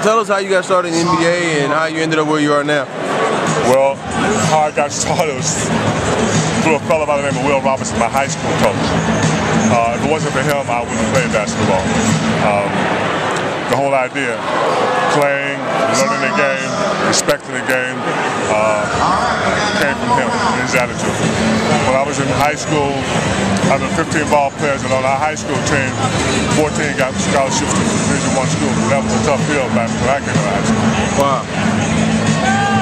Tell us how you got started in the NBA and how you ended up where you are now. Well, how I got started was through a fellow by the name of Will Robinson, my high school coach. If it wasn't for him, I wouldn't play basketball. The whole idea, playing, learning the game, respecting the game, came from him, his attitude. When I was in high school, I was 15 ball players, and on our high school team, 14 got scholarships to Division I school. That was a tough field back when I came to high school. Wow.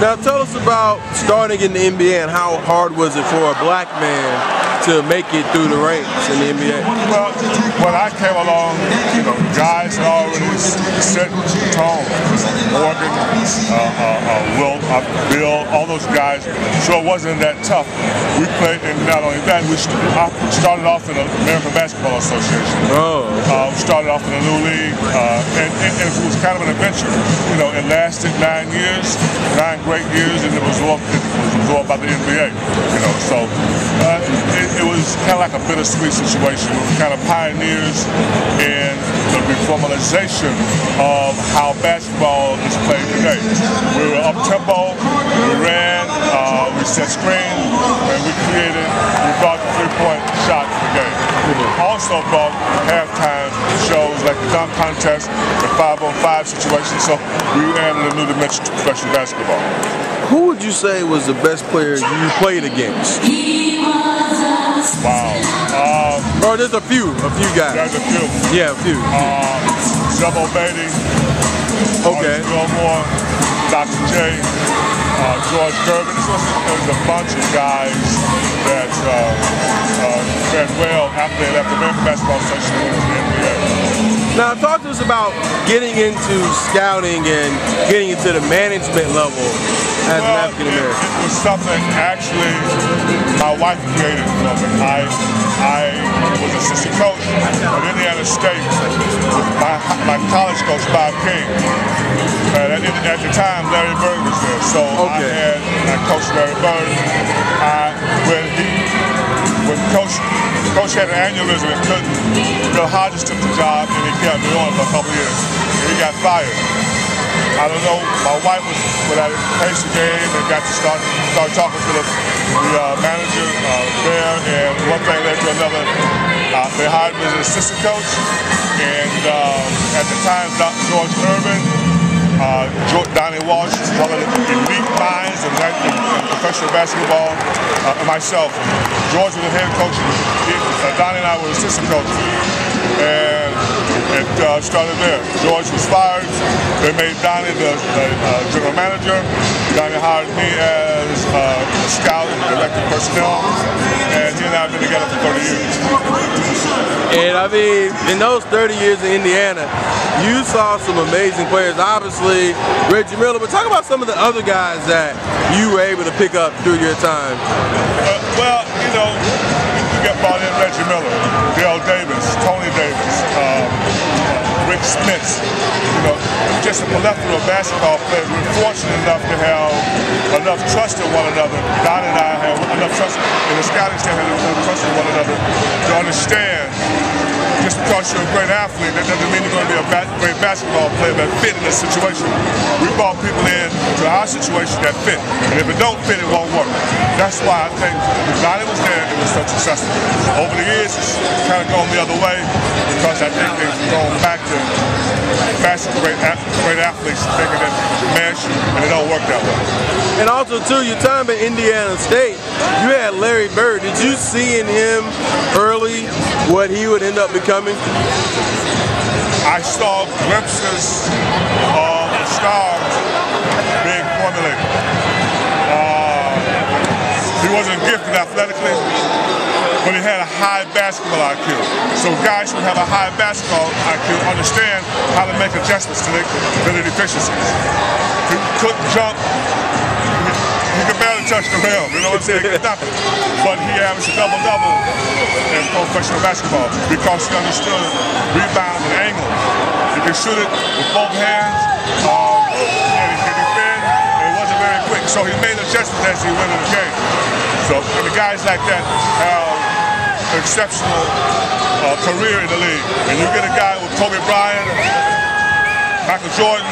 Now tell us about starting in the NBA and how hard was it for a black man to make it through the ranks in the NBA? Well, when I came along, you know, guys had already set tone. Morgan, Will, Bill, all those guys. So it wasn't that tough. We played, and not only that, I started off in the American Basketball Association. Oh. We started off in a new league, and it was kind of an adventure. You know, it lasted 9 years, 9 great years, and it was all about the NBA. You know, so it was kind of like a bittersweet situation. We were kind of pioneers in the reformalization of how basketball is played today. We were up tempo, we ran, we set screens, and we brought the three-point shot to the game. Also brought halftime shows like the dunk contest, the 5-on-5 situation, so we added a new dimension to professional basketball. Who would you say was the best player you played against? Wow. Or there's a few guys. There's a few. Yeah, a few. Zebo Beatty. Okay. Wilborn, Dr. J, George Gervin. It was a bunch of guys that fared well after they left the American Basketball Association and went to the NBA. Now talk to us about getting into scouting and getting into the management level as an African American. It was something actually my wife created for me. I was assistant coach at Indiana State with my college coach, Bob King. At the time, Larry Bird was there, so I coached Larry Bird. When Coach had an aneurysm and couldn't, Bill Hodges took the job and he kept me on for a couple years. And he got fired. I don't know, my wife was at a pace the game and got to start talking to the manager there, and one thing led to another. They hired me as an assistant coach, and at the time, George Irvin, Donnie Walsh, one of the elite minds in professional basketball, and myself. George was the head coach, Donnie and I were assistant coaches, and it started there. George was fired, they made Donnie the general manager. Donnie hired me as a scout and director of personnel, and he and I have been together for 30 years. And I mean, in those 30 years in Indiana, you saw some amazing players. Obviously, Reggie Miller, but talk about some of the other guys that you were able to pick up through your time. Well, you know, you get brought in Reggie Miller, Dale Davis, Tony Davis, Rick Smith, you know, just a plethora of basketball players. We were fortunate enough to have enough trust in one another. Don and I had enough trust in the scouting staff, had enough trust in one another to understand just because you're a great athlete, that doesn't mean you're going to be a great basketball player that fit in this situation. We brought people in to our situation that fit, and if it don't fit, it won't work. That's why I think if Donnie was there, it was so successful. Over the years, it's kind of gone the other way because I think they've gone back to great athletes thinking that mesh, and it don't work that way. And also, too, your time at Indiana State, you had Larry Bird. Did you see in him early what he would end up becoming? I saw glimpses of the stars being formulated. He wasn't gifted athletically, but he had a high basketball IQ. So guys who have a high basketball IQ understand how to make adjustments to their deficiencies. He couldn't jump. He could barely touch the rim, you know what I'm saying? Nothing. But he averaged a double-double in professional basketball because he understood rebounds and angles. He could shoot it with both hands, and he could defend, and he wasn't very quick. So he made adjustments as he went in the game. So the guys like that have an exceptional career in the league. And you get a guy with Kobe Bryant, Michael Jordan,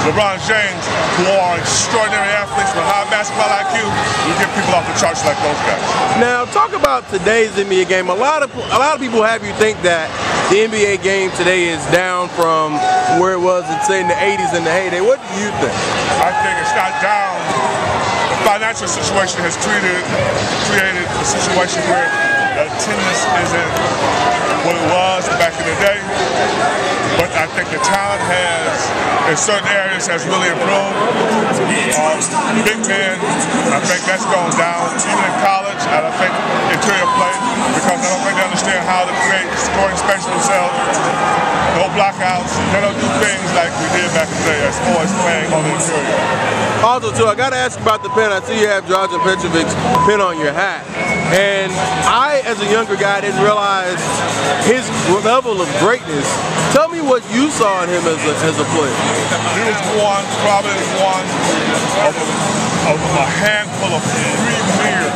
LeBron James, who are extraordinary athletes with high basketball IQ, you get people off the charts like those guys. Now, talk about today's NBA game. A lot of people have you think that the NBA game today is down from where it was, say, in the 80s and the heyday. What do you think? I think it's not down. The financial situation has created a situation where attendance isn't what it was back in the day. But I think the talent in certain areas has really improved. Big men, I think that's gone down, even in college, and I think interior play, because I don't think they understand how to create scoring space for themselves. No blockouts. They don't do things like we did back in the day as always playing on the interior. Also, too, I got to ask about the pen. I see you have Dragan Petrovic's pen on your hat. And I, as a younger guy, didn't realize his level of greatness. Tell me what you saw in him as a player. He was probably one of a handful of premier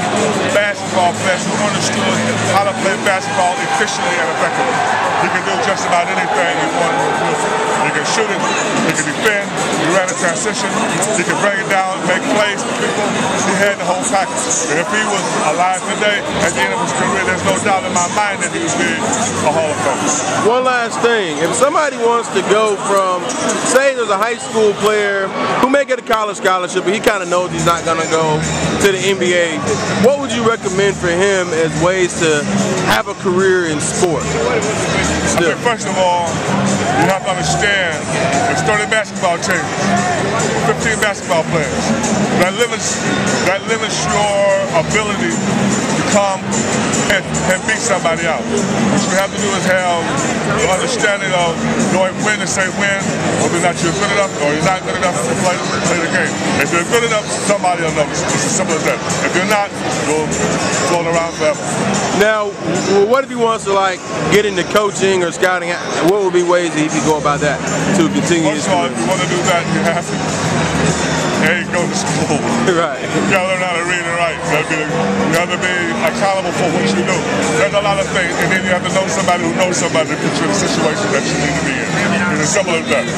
basketball players who understood how to play basketball efficiently and effectively. He could do just about anything he wanted to do. He could shoot it, he could defend, he ran a transition, he could bring it down, make plays for people. He had the whole package. And if he was alive today, at the end of his career, there's no doubt in my mind that he would be a Hall of Famer. One last thing. If somebody wants to go from, say there's a high school player who may get a college scholarship, but he kind of knows he's not going to go to the NBA, what would you recommend for him as ways to have a career in sports? I think first of all, you have to understand there's 30 basketball teams, 15 basketball players. That limits your ability to come and beat somebody out. What you have to do is have the understanding of knowing when to say when, whether or not you're good enough or you're not good enough to play the game. If you're good enough, somebody will notice. It's as simple as that. If you're not, you'll float around forever. Now, what if he wants to get into coaching or scouting? What would be ways that he could go about that to continue his career? First of all, if you want to do that, you have to go to school. Right. You got to learn how to read and write. You have to be accountable for what you do. There's a lot of things, and then you have to know somebody who knows somebody to put you in a situation that you need to be in. It's as simple as that.